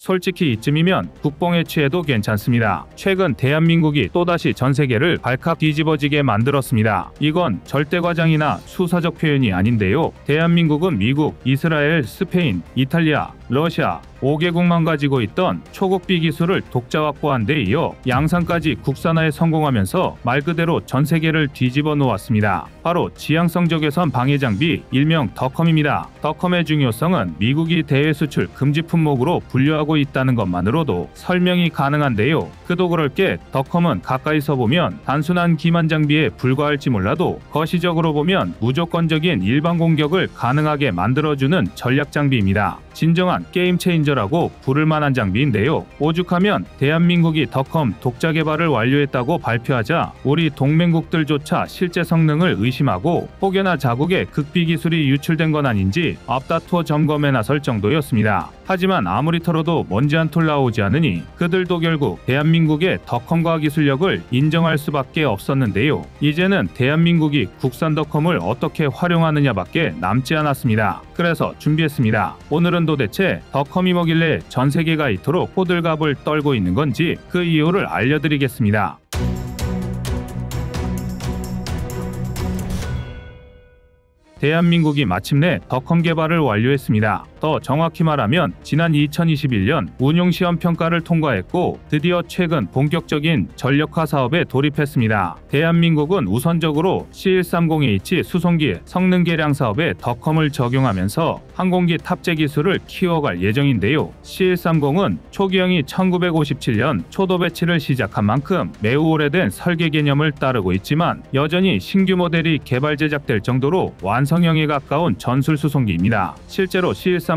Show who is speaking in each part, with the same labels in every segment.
Speaker 1: 솔직히 이쯤이면 국뽕에 취해도 괜찮습니다. 최근 대한민국이 또다시 전세계를 발칵 뒤집어지게 만들었습니다. 이건 절대과장이나 수사적 표현이 아닌데요. 대한민국은 미국, 이스라엘, 스페인, 이탈리아, 러시아 5개국만 가지고 있던 초국비 기술을 독자 확보한 데 이어 양산까지 국산화에 성공하면서 말 그대로 전세계를 뒤집어 놓았습니다. 바로 지향성 적외선 방해 장비 일명 덕컴입니다. 덕컴의 중요성은 미국이 대외 수출 금지 품목으로 분류하고 있다는 것만으로도 설명이 가능한데요. 그도 그럴 게 덕컴은 가까이서 보면 단순한 기만 장비에 불과할지 몰라도 거시적으로 보면 무조건적인 일반 공격을 가능하게 만들어주는 전략 장비입니다. 진정한 게임 체인저라고 부를 만한 장비인데요. 오죽하면 대한민국이 덕컴 독자 개발을 완료했다고 발표하자 우리 동맹국들조차 실제 성능을 의심하고 혹여나 자국의 극비 기술이 유출된 건 아닌지 앞다투어 점검에 나설 정도였습니다. 하지만 아무리 털어도 먼지 한 톨 나오지 않으니 그들도 결국 대한민국의 덕컴과 기술력을 인정할 수밖에 없었는데요. 이제는 대한민국이 국산 덕컴을 어떻게 활용하느냐밖에 남지 않았습니다. 그래서 준비했습니다. 오늘은 도대체 덕컴이 뭐길래 전 세계가 이토록 호들갑을 떨고 있는 건지 그 이유를 알려드리겠습니다. 대한민국이 마침내 덕컴 개발을 완료했습니다. 더 정확히 말하면 지난 2021년 운용시험 평가를 통과했고 드디어 최근 본격적인 전력화 사업에 돌입했습니다. 대한민국은 우선적으로 C130H 수송기 성능 개량 사업에 덕컴을 적용하면서 항공기 탑재 기술을 키워갈 예정인데요. C130은 초기형이 1957년 초도 배치를 시작한 만큼 매우 오래된 설계 개념을 따르고 있지만 여전히 신규 모델이 개발 제작될 정도로 완성형에 가까운 전술 수송기입니다. 실제로 C130은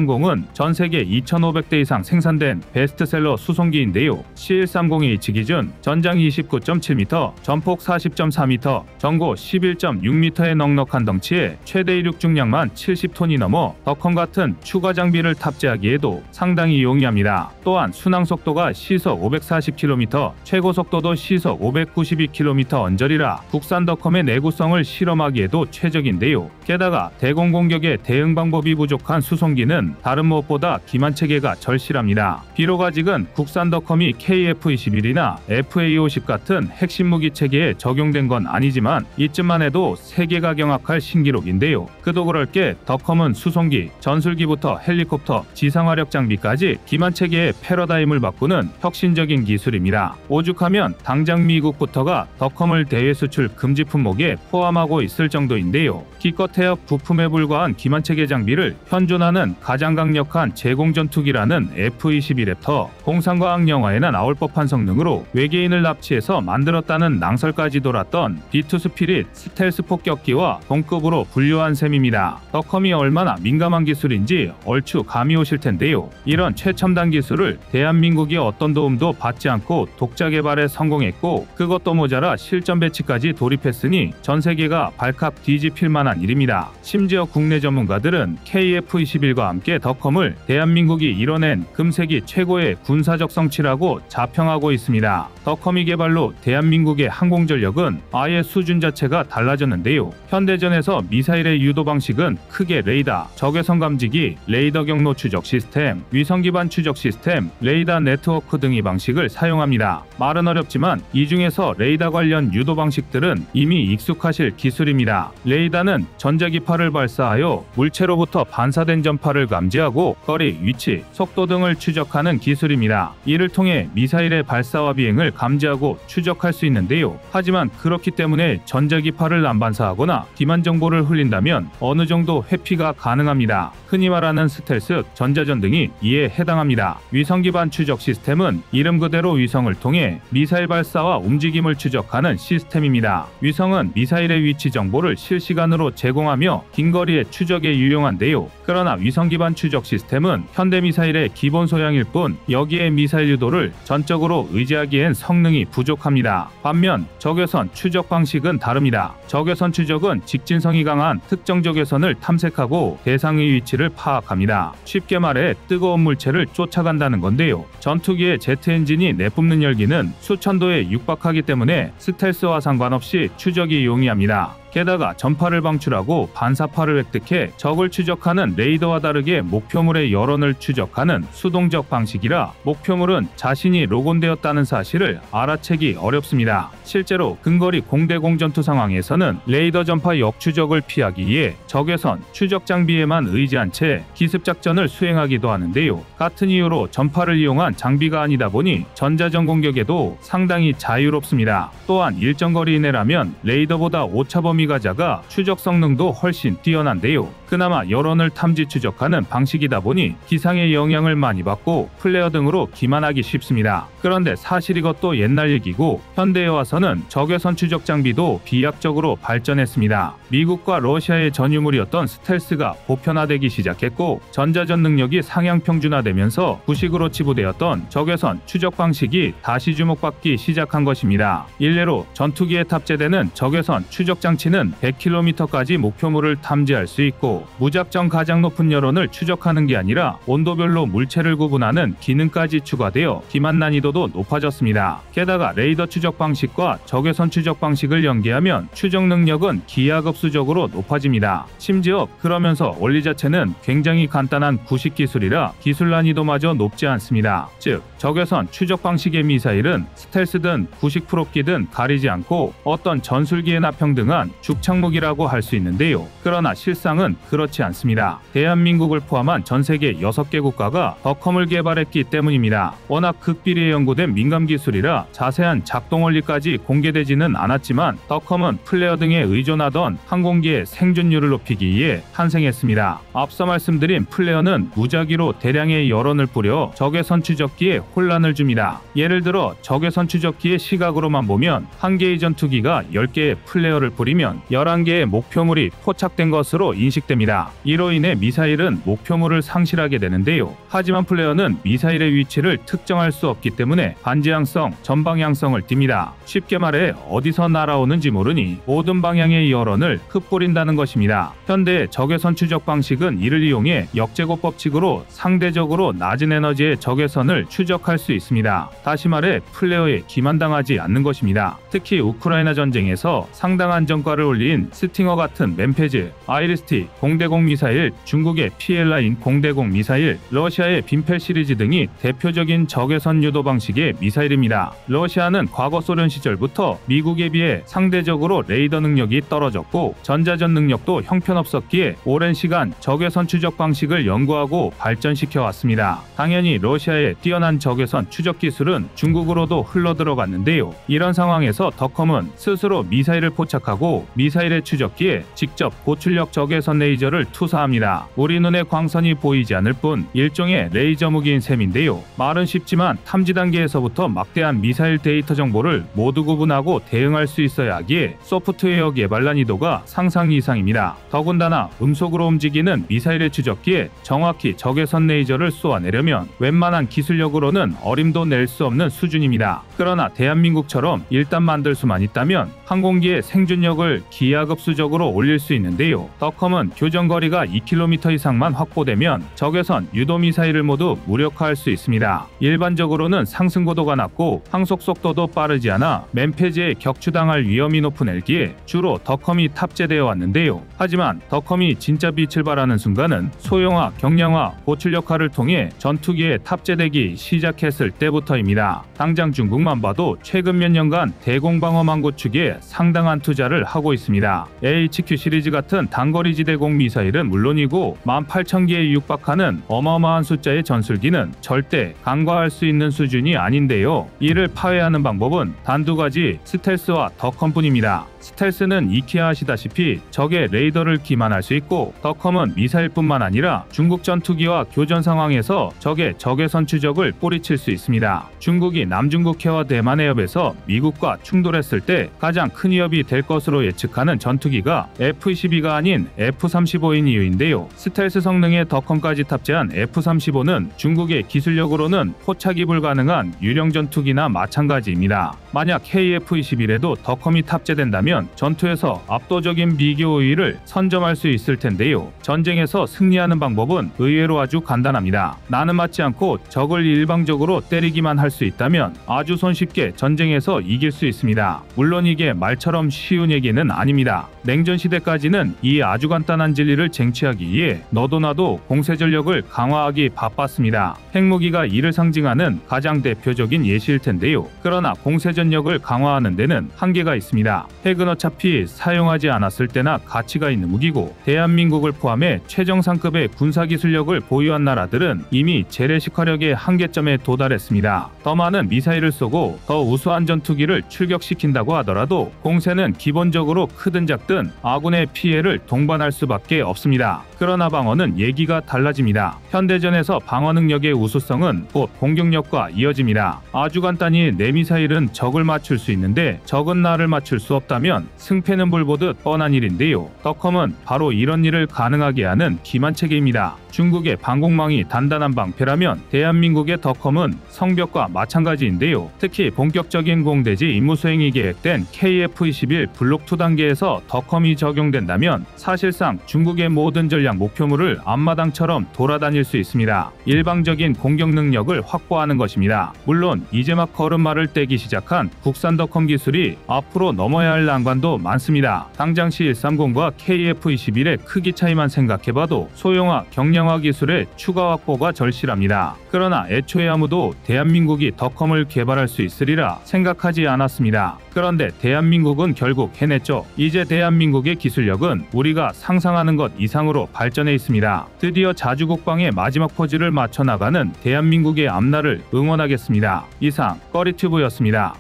Speaker 1: 전 세계 2,500대 이상 생산된 베스트셀러 수송기인데요. C130H 기준 전장 29.7m, 전폭 40.4m, 전고 11.6m의 넉넉한 덩치에 최대 이륙 중량만 70톤이 넘어 덕컴 같은 추가 장비를 탑재하기에도 상당히 용이합니다. 또한 순항 속도가 시속 540km, 최고 속도도 시속 592km 언저리라 국산 덕컴의 내구성을 실험하기에도 최적인데요. 게다가 대공 공격에 대응 방법이 부족한 수송기는 다른 무엇보다 기만 체계가 절실합니다. 비록 아직은 국산 덕컴이 KF-21이나 FA-50 같은 핵심 무기 체계에 적용된 건 아니지만 이쯤만 해도 세계가 경악할 신기록인데요. 그도 그럴 게 덕컴은 수송기, 전술기부터 헬리콥터, 지상화력 장비까지 기만 체계의 패러다임을 바꾸는 혁신적인 기술입니다. 오죽하면 당장 미국부터가 덕컴을 대외 수출 금지 품목에 포함하고 있을 정도인데요. 기껏 해역 부품에 불과한 기만 체계 장비를 현존하는 가장 강력한 제공 전투기라는 F-22 랩터, 공상과학 영화에나 나올 법한 성능으로 외계인을 납치해서 만들었다는 낭설까지 돌았던 B2 스피릿 스텔스 폭격기와 동급으로 분류한 셈입니다. 덕컴이 얼마나 민감한 기술인지 얼추 감이 오실 텐데요. 이런 최첨단 기술을 대한민국이 어떤 도움도 받지 않고 독자 개발에 성공했고 그것도 모자라 실전 배치까지 돌입했으니 전 세계가 발칵 뒤집힐 만한 일입니다. 심지어 국내 전문가들은 KF-21과 함께 덕컴을 대한민국이 이뤄낸 금세기 최고의 군사적 성취라고 자평하고 있습니다. 덕컴이 개발로 대한민국의 항공전력은 아예 수준 자체가 달라졌는데요. 현대전에서 미사일의 유도 방식은 크게 레이더, 적외선 감지기, 레이더 경로 추적 시스템, 위성 기반 추적 시스템, 레이더 네트워크 등의 방식을 사용합니다. 말은 어렵지만 이 중에서 레이더 관련 유도 방식들은 이미 익숙하실 기술입니다. 레이더는 전자기파를 발사하여 물체로부터 반사된 전파를 감지하고 거리, 위치, 속도 등을 추적하는 기술입니다. 이를 통해 미사일의 발사와 비행을 감지하고 추적할 수 있는데요. 하지만 그렇기 때문에 전자기파를 안 반사하거나 기만 정보를 흘린다면 어느 정도 회피가 가능합니다. 흔히 말하는 스텔스, 전자전 등이 이에 해당합니다. 위성 기반 추적 시스템은 이름 그대로 위성을 통해 미사일 발사와 움직임을 추적하는 시스템입니다. 위성은 미사일의 위치 정보를 실시간으로 제공하며 긴 거리의 추적에 유용한데요. 그러나 위성 기반 추적 시스템은 현대 미사일의 기본 소양일 뿐 여기에 미사일 유도를 전적으로 의지하기엔 성능이 부족합니다. 반면 적외선 추적 방식은 다릅니다. 적외선 추적은 직진성이 강한 특정 적외선을 탐색하고 대상의 위치를 파악합니다. 쉽게 말해 뜨거운 물체를 쫓아간다는 건데요. 전투기의 제트 엔진이 내뿜는 열기는 수천 도에 육박하기 때문에 스텔스와 상관없이 추적이 용이합니다. 게다가 전파를 방출하고 반사파를 획득해 적을 추적하는 레이더와 다르게 목표물의 여론을 추적하는 수동적 방식이라 목표물은 자신이 로곤되었다는 사실을 알아채기 어렵습니다. 실제로 근거리 공대공 전투 상황에서는 레이더 전파 역추적을 피하기 위해 적외선 추적 장비에만 의지한 채 기습 작전을 수행하기도 하는데요. 같은 이유로 전파를 이용한 장비가 아니다 보니 전자전 공격에도 상당히 자유롭습니다. 또한 일정 거리 이내라면 레이더보다 오차 범위가 작아 추적 성능도 훨씬 뛰어난데요. 그나마 여론을 탐지 추적하는 방식이다 보니 기상의 영향을 많이 받고 플레어 등으로 기만하기 쉽습니다. 그런데 사실 이것도 옛날 얘기고 현대에 와서는 적외선 추적 장비도 비약적으로 발전했습니다. 미국과 러시아의 전유물이었던 스텔스가 보편화되기 시작했고 전자전 능력이 상향 평준화되면서 구식으로 치부되었던 적외선 추적 방식이 다시 주목받기 시작한 것입니다. 일례로 전투기에 탑재되는 적외선 추적 장치는 100km까지 목표물을 탐지할 수 있고 무작정 가장 높은 여론을 추적하는 게 아니라 온도별로 물체를 구분하는 기능까지 추가되어 기만 난이도도 높아졌습니다. 게다가 레이더 추적 방식과 적외선 추적 방식을 연계하면 추적 능력은 기하급수적으로 높아집니다. 심지어 그러면서 원리 자체는 굉장히 간단한 구식 기술이라 기술 난이도마저 높지 않습니다. 즉 적외선 추적 방식의 미사일은 스텔스든 구식 프로끼든 가리지 않고 어떤 전술기에나 평등한 죽창무기라고 할 수 있는데요. 그러나 실상은 그렇지 않습니다. 대한민국을 포함한 전 세계 6개 국가가 덕컴을 개발했기 때문입니다. 워낙 극비리에 연구된 민감 기술이라 자세한 작동 원리까지 공개되지는 않았지만 덕컴은 플레어 등에 의존하던 항공기의 생존율을 높이기 위해 탄생했습니다. 앞서 말씀드린 플레어는 무작위로 대량의 여론을 뿌려 적외선 추적기에 혼란을 줍니다. 예를 들어 적외선 추적기의 시각으로만 보면 한 개의 전투기가 10개의 플레어를 뿌리면 11개의 목표물이 포착된 것으로 인식됩니다. 이로 인해 미사일은 목표물을 상실하게 되는데요. 하지만 플레어는 미사일의 위치를 특정할 수 없기 때문에 반지향성, 전방향성을 띱니다. 쉽게 말해 어디서 날아오는지 모르니 모든 방향의 여론을 흩뿌린다는 것입니다. 현대의 적외선 추적 방식은 이를 이용해 역제곱 법칙으로 상대적으로 낮은 에너지의 적외선을 추적할 수 있습니다. 다시 말해 플레어에 기만당하지 않는 것입니다. 특히 우크라이나 전쟁에서 상당한 전과를 올린 스팅어 같은 맨페즈, 아이리스티 공대공 미사일, 중국의 PL라인 공대공 미사일, 러시아의 빈펠 시리즈 등이 대표적인 적외선 유도 방식의 미사일입니다. 러시아는 과거 소련 시절부터 미국에 비해 상대적으로 레이더 능력이 떨어졌고 전자전 능력도 형편없었기에 오랜 시간 적외선 추적 방식을 연구하고 발전시켜 왔습니다. 당연히 러시아의 뛰어난 적외선 추적 기술은 중국으로도 흘러들어갔는데요. 이런 상황에서 덕컴은 스스로 미사일을 포착하고 미사일의 추적기에 직접 고출력 적외선 레이저를 투사합니다. 우리 눈에 광선이 보이지 않을 뿐 일종의 레이저 무기인 셈인데요. 말은 쉽지만 탐지 단계에서부터 막대한 미사일 데이터 정보를 모두 구분하고 대응할 수 있어야 하기에 소프트웨어 개발 난이도가 상상 이상입니다. 더군다나 음속으로 움직이는 미사일의 추적기에 정확히 적외선 레이저를 쏘아내려면 웬만한 기술력으로는 어림도 낼 수 없는 수준입니다. 그러나 대한민국처럼 일단 만들 수만 있다면 항공기의 생존력을 기하급수적으로 올릴 수 있는데요. 덕컴은 교전거리가 2km 이상만 확보되면 적외선 유도 미사일을 모두 무력화할 수 있습니다. 일반적으로는 상승고도가 낮고 항속 속도도 빠르지 않아 맨페즈에 격추당할 위험이 높은 헬기에 주로 덕컴이 탑재되어 왔는데요. 하지만 덕컴이 진짜 빛을 발하는 순간은 소형화, 경량화, 고출력화를 통해 전투기에 탑재되기 시작했을 때부터입니다. 당장 중국만 봐도 최근 몇 년간 대공방어망 구축에 상당한 투자를 하고 있습니다. HQ 시리즈 같은 단거리 지대공 미사일은 물론이고 18,000개에 육박하는 어마어마한 숫자의 전술기는 절대 간과할 수 있는 수준이 아닌데요. 이를 파괴하는 방법은 단 두 가지, 스텔스와 덕컴뿐입니다. 스텔스는 익히 아시다시피 적의 레이더를 기만할 수 있고 덕컴은 미사일뿐만 아니라 중국 전투기와 교전 상황에서 적의 적외선 추적을 뿌리칠 수 있습니다. 중국이 남중국해와 대만 해협에서 미국과 충돌했을 때 가장 큰 위협이 될 것으로 예측하는 전투기가 F-22가 아닌 F-35인 이유인데요. 스텔스 성능의 덕컴까지 탑재한 F-35는 중국의 기술력으로는 포착이 불가능한 유령 전투기나 마찬가지입니다. 만약 KF-21에도 덕컴이 탑재된다면 있다면 전투에서 압도적인 비교 우위를 선점할 수 있을 텐데요. 전쟁에서 승리하는 방법은 의외로 아주 간단합니다. 나는 맞지 않고 적을 일방적으로 때리기만 할 수 있다면 아주 손쉽게 전쟁에서 이길 수 있습니다. 물론 이게 말처럼 쉬운 얘기는 아닙니다. 냉전 시대까지는 이 아주 간단한 진리를 쟁취하기 위해 너도 나도 공세 전력을 강화하기 바빴습니다. 핵무기가 이를 상징하는 가장 대표적인 예시일 텐데요. 그러나 공세 전력을 강화하는 데는 한계가 있습니다. 핵은 어차피 사용하지 않았을 때나 가치가 있는 무기고, 대한민국을 포함해 최정상급의 군사기술력을 보유한 나라들은 이미 재래식화력의 한계점에 도달했습니다. 더 많은 미사일을 쏘고 더 우수한 전투기를 출격시킨다고 하더라도 공세는 기본적으로 크든 작든 아군의 피해를 동반할 수밖에 없습니다. 그러나 방어는 얘기가 달라집니다. 현대전에서 방어 능력의 우수성은 곧 공격력과 이어집니다. 아주 간단히 내 미사일은 적을 맞출 수 있는데 적은 나를 맞출 수 없다면 승패는 불보듯 뻔한 일인데요. 덕컴은 바로 이런 일을 가능하게 하는 기만 체계입니다. 중국의 방공망이 단단한 방패라면 대한민국의 덕컴은 성벽과 마찬가지인데요. 특히 본격적인 공대지 임무 수행이 계획된 KF-21 블록2 단계에서 덕컴이 적용된다면 사실상 중국의 모든 전략 목표물을 앞마당처럼 돌아다닐 수 있습니다. 일방적인 공격 능력을 확보하는 것입니다. 물론 이제 막 걸음마를 떼기 시작한 국산 덕컴 기술이 앞으로 넘어야 할 난관도 많습니다. 당장 C130과 KF-21의 크기 차이만 생각해봐도 소형화, 경량화 기술의 추가 확보가 절실합니다. 그러나 애초에 아무도 대한민국이 덕컴을 개발할 수 있으리라 생각하지 않았습니다. 그런데 대한민국은 결국 해냈죠. 이제 대한민국의 기술력은 우리가 상상하는 것 이상으로 발전해 있습니다. 드디어 자주국방의 마지막 포즈를 맞춰 나가는 대한민국의 앞날을 응원하겠습니다. 이상 꺼리튜브였습니다.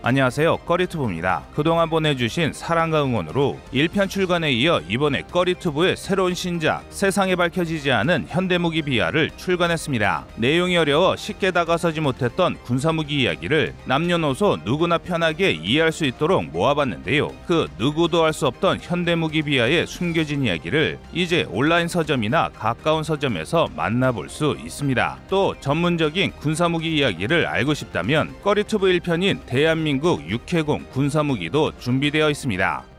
Speaker 2: 안녕하세요, 꺼리튜브입니다. 그동안 보내주신 사랑과 응원으로 1편 출간에 이어 이번에 꺼리튜브의 새로운 신작 세상에 밝혀지지 않은 현대무기 비하를 출간했습니다. 내용이 어려워 쉽게 다가서지 못했던 군사무기 이야기를 남녀노소 누구나 편하게 이해할 수 있도록 모아봤는데요. 그 누구도 알 수 없던 현대무기 비하의 숨겨진 이야기를 이제 온라인 서점이나 가까운 서점에서 만나볼 수 있습니다. 또 전문적인 군사무기 이야기를 알고 싶다면 꺼리튜브 1편인 대한민국 육해공 군사무기도 준비되어 있습니다.